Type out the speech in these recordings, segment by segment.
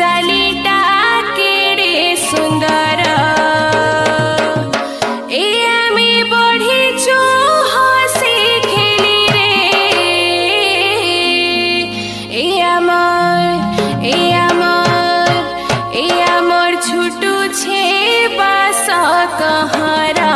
ଚାଲିଟା କେଡ଼େ ସୁନ୍ଦର ଏ ଆମେ ବଢ଼ିଛୁ ହସି ଖେଳିରେ ଏ ଆମର୍ ଛୁଟୁଛେ ବାସ କହରା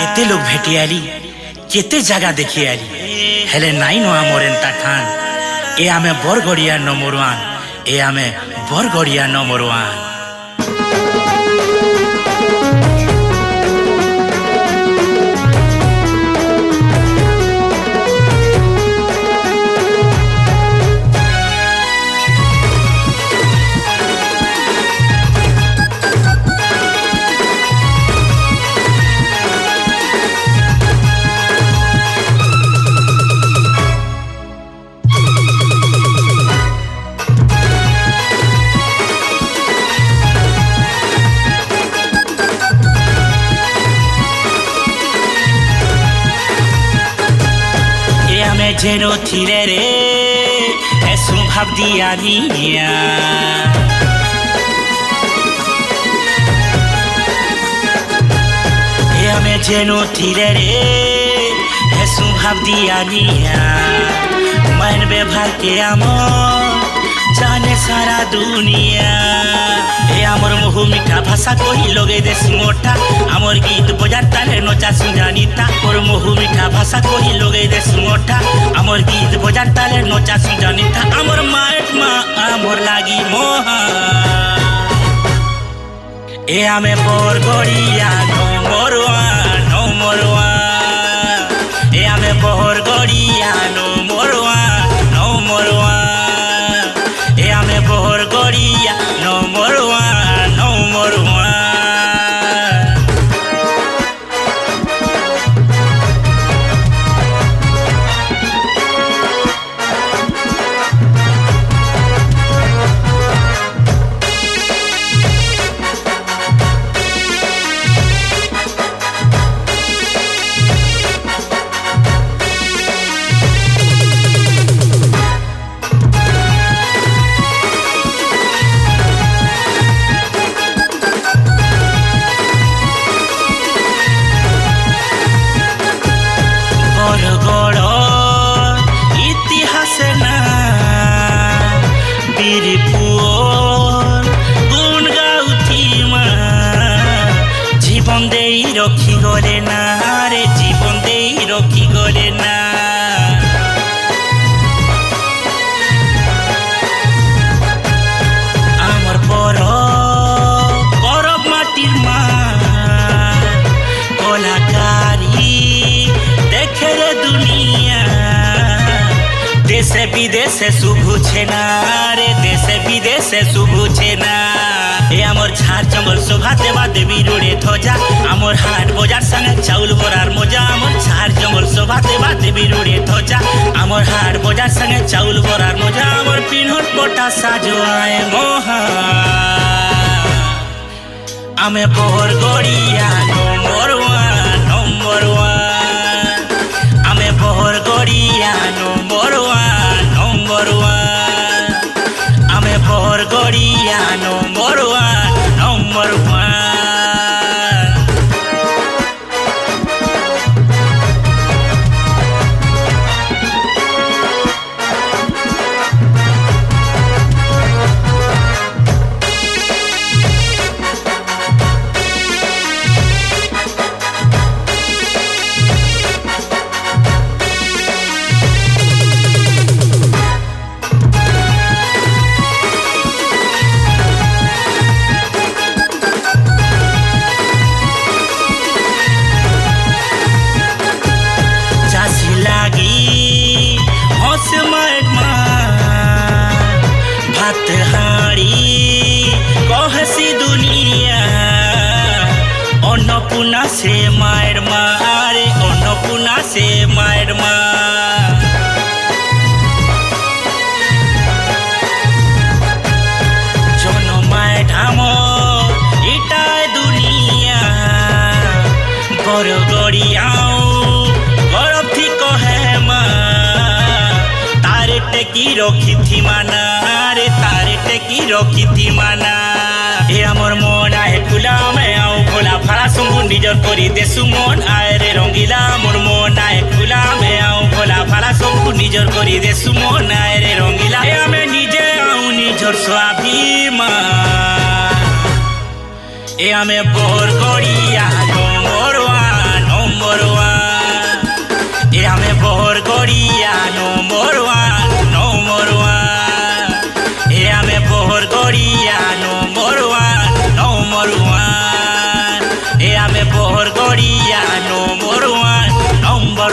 केते लोग भेटी आली केते जगह देखी आली हेले नाई नो आमर एंता ठान ए आमे बरगड़िया नंबर 1 ए आमे बरगड़िया नंबर 1 जेनो थिरे रे ऐसु भाव दिया निया ए हमें जेनो थिरे रे ऐसु भाव दिया निया मन व्यवहार के आमो जाने सारा दुनिया ए आमर मुहु मीठा भाषा कोई लोगे देश मोटा आमर गीत बजार ताले नचा सुजानिता और मुहु मीठा भाषा कोई लोगे देश मोटा आमर गीत बजार ताले नचा सुजानिता आमर माइट मा आमर लागी मोहा ए आमे बरगड़िया नंबर 1 ए आमे बरगड़िया नंबर 1 ए आमे बरगड़िया नंबर 1 रखी गले ना रे जीवन दे रखी गले ना आमर परब माटिर मा कलाकारी देखे रे दुनिया देशे विदेशे शुभुछे ना रे देशे विदेशे शुभुछे ना ए आमर झार जंगल शोभा देवा देवी रोडे थोजा आमर हाट बाजार संगे चाउल बरार मजा आमर झार जंगल शोभा देवा देवी रोडे थोजा आमर हाट बाजार संगे चाउल बरार मजा आमर पिन्हट पटा साजो आए मोहा आमे बरगड़िया नंबर 1 आमे बरगड़िया नंबर 1 आमे बरगड़िया नंबर 1 अन्नपूर्णा से मायर मारे अन्नपूर्णा से मायर मा जनमाय ढाम इटाय दुनिया बरगड़ियाओ गौरव थी कहे मा तारे टेकी रखी थी माना रे तारे टेकी रखी थी माना ए आमर मन आहे खुला में आओ खोला फाड़ा संगु निजर करी देसु मन आए रे रंगीला मोर मन आहे खुला में आओ खोला फाड़ा संगु निजर करी देसु मन आए रे रंगीला ए आमे निजे आउ निजर स्वाभिमान ए आमे बरगड़िया नंबर 1 মোর গড়িয়া নম্বর ওয়ান নম্বর